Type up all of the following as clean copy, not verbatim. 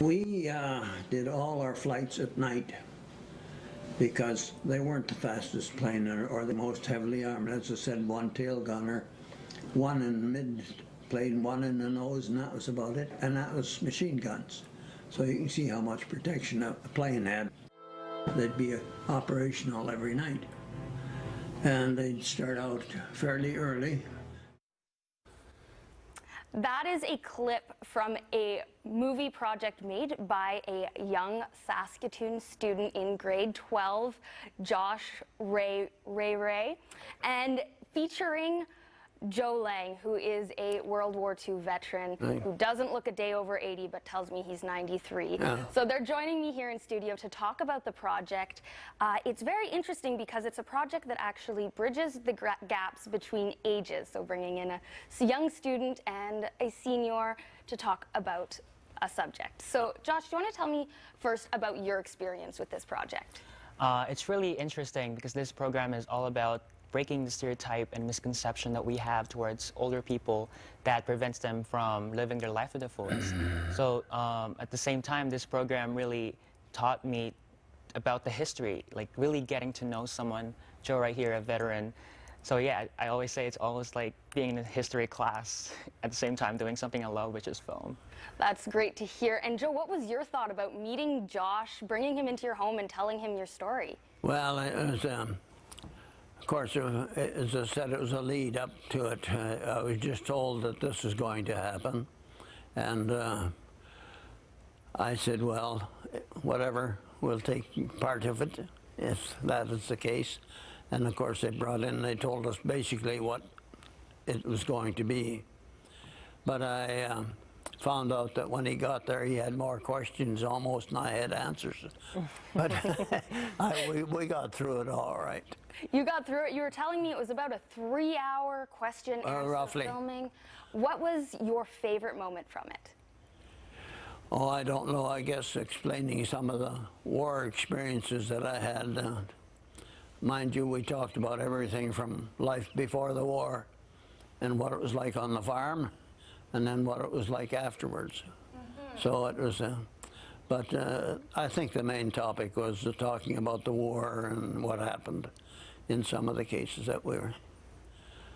We did all our flights at night because they weren't the fastest plane or the most heavily armed. As I said, one tail gunner, one in mid plane, one in the nose, and that was about it. And that was machine guns. So you can see how much protection a plane had. They'd be operational every night. And they'd start out fairly early. That is a clip from a movie project made by a young Saskatoon student in grade 12, Josh Ray, and featuring Joe Lang, who is a World War II veteran who doesn't look a day over 80 but tells me he's 93. So they're joining me here in studio to talk about the project. It's very interesting because it's a project that actually bridges the gaps between ages, so bringing in a young student and a senior to talk about a subject. So Josh, do you want to tell me first about your experience with this project? It's really interesting because this program is all about breaking the stereotype and misconception that we have towards older people that prevents them from living their life to the fullest. So at the same time, this program really taught me about the history, like really getting to know someone. Joe right here, a veteran. So yeah, I always say it's almost like being in a history class at the same time doing something I love, which is film. That's great to hear. And Joe, what was your thought about meeting Josh, bringing him into your home and telling him your story? Well, it was, of course, as I said, it was a lead up to it. I was just told that this was going to happen. And I said, well, whatever, we'll take part of it if that is the case. And of course, they told us basically what it was going to be. But I found out that when he got there, he had more questions almost than I had answers. But we got through it all right. You got through it. You were telling me it was about a 3-hour question answer roughly. Filming. What was your favorite moment from it? Oh, I don't know. I guess explaining some of the war experiences that I had. Mind you, we talked about everything from life before the war and what it was like on the farm, and then what it was like afterwards. So it was, but I think the main topic was talking about the war and what happened in some of the cases that we were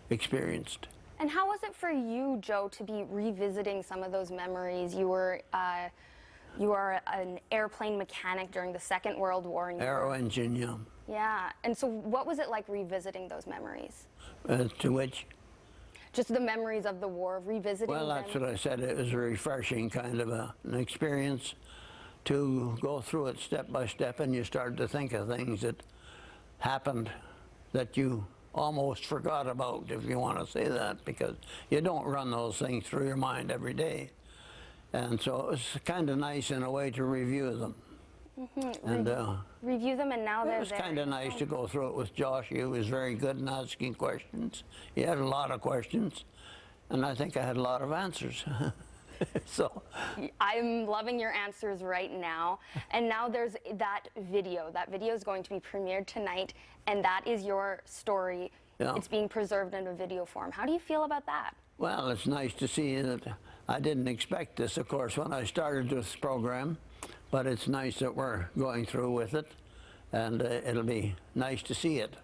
experienced. And how was it for you, Joe, to be revisiting some of those memories? You were an airplane mechanic during the Second World War. Aero engine, yeah. Yeah, and so what was it like revisiting those memories? To which? Just the memories of the war, revisiting them. Well, that's what I said. It was a refreshing kind of an experience to go through it step by step, and you start to think of things that happened that you almost forgot about, if you want to say that, because you don't run those things through your mind every day. And so it was kind of nice in a way to review them. And review them, and now they're there. It was kind of nice to go through it with Josh. He was very good in asking questions. He had a lot of questions, and I think I had a lot of answers. So I'm loving your answers right now. And now there's that video. That video is going to be premiered tonight, and that is your story. Yeah. It's being preserved in a video form. How do you feel about that? Well, it's nice to see that. I didn't expect this, of course, when I started this program, but it's nice that we're going through with it, and it'll be nice to see it.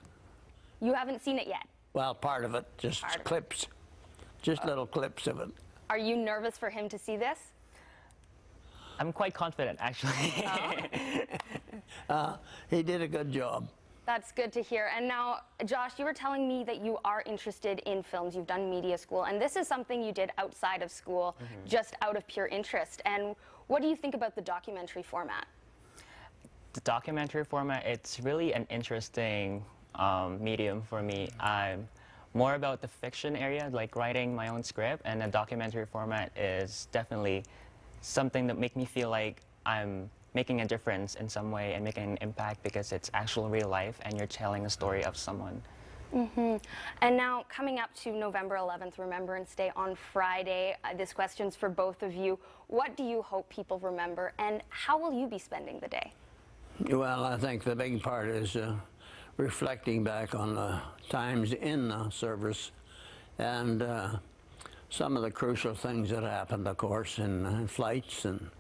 You haven't seen it yet? Well, part of it, just clips, just little clips of it. Are you nervous for him to see this? I'm quite confident, actually. He did a good job. That's good to hear. And now, Josh, you were telling me that you are interested in films. You've done media school, and this is something you did outside of school, just out of pure interest. And what do you think about the documentary format? The documentary format, it's really an interesting medium for me. I'm more about the fiction area, like writing my own script, and the documentary format is definitely something that makes me feel like I'm making a difference in some way and making an impact because it's actual real life and you're telling a story of someone. And now, coming up to November 11th, Remembrance Day on Friday, this question's for both of you. What do you hope people remember, and how will you be spending the day? Well, I think the big part is reflecting back on the times in the service and some of the crucial things that happened, of course, in flights and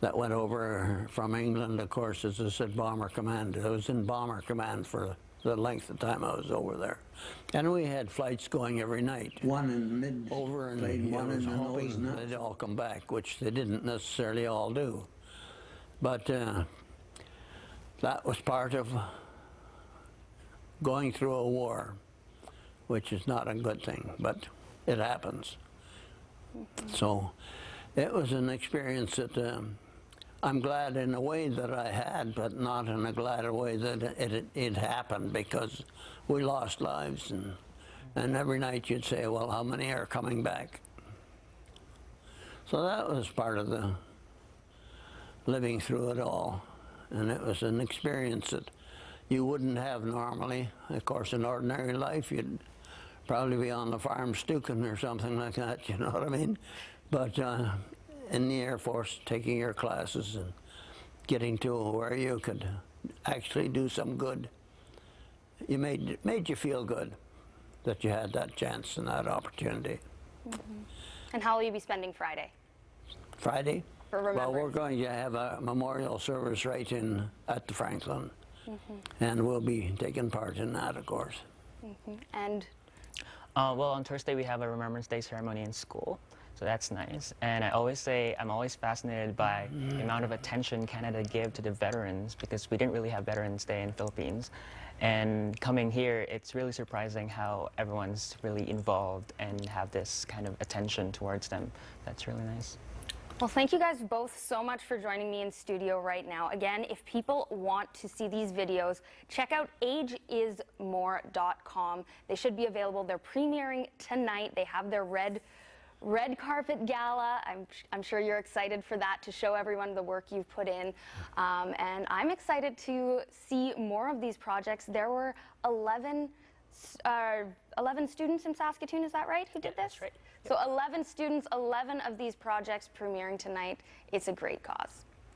that went over from England, of course, as I said, Bomber Command. I was in Bomber Command for the length of time I was over there. And we had flights going every night. One in mid Over and played one in the nose hoping nuts. they'd all come back, which they didn't necessarily all do. But that was part of going through a war, which is not a good thing, but it happens. So it was an experience that I'm glad in a way that I had, but not in a glad way that it happened, because we lost lives, and every night you'd say, well, how many are coming back? So that was part of the living through it all, and it was an experience that you wouldn't have normally. Of course, in ordinary life, you'd probably be on the farm stooking or something like that, you know what I mean? But in the Air Force, taking your classes and getting to where you could actually do some good, it made you feel good that you had that chance and that opportunity. And how will you be spending Friday? Friday? For Well, remembrance. we're going to have a memorial service right at the Franklin, and we'll be taking part in that, of course. And Well, on Thursday we have a Remembrance Day ceremony in school, so that's nice. And I always say I'm always fascinated by the amount of attention Canada give to the veterans, because we didn't really have Veterans Day in the Philippines. And coming here, it's really surprising how everyone's really involved and have this kind of attention towards them. That's really nice. well, thank you guys both so much for joining me in studio right now. Again, if people want to see these videos, check out ageismore.com. They should be available. They're premiering tonight. They have their red carpet gala. I'm sure you're excited for that, to show everyone the work you've put in. And I'm excited to see more of these projects. There were 11 students in Saskatoon, is that right, who did this? that's right. So 11 students, 11 of these projects premiering tonight. It's a great cause.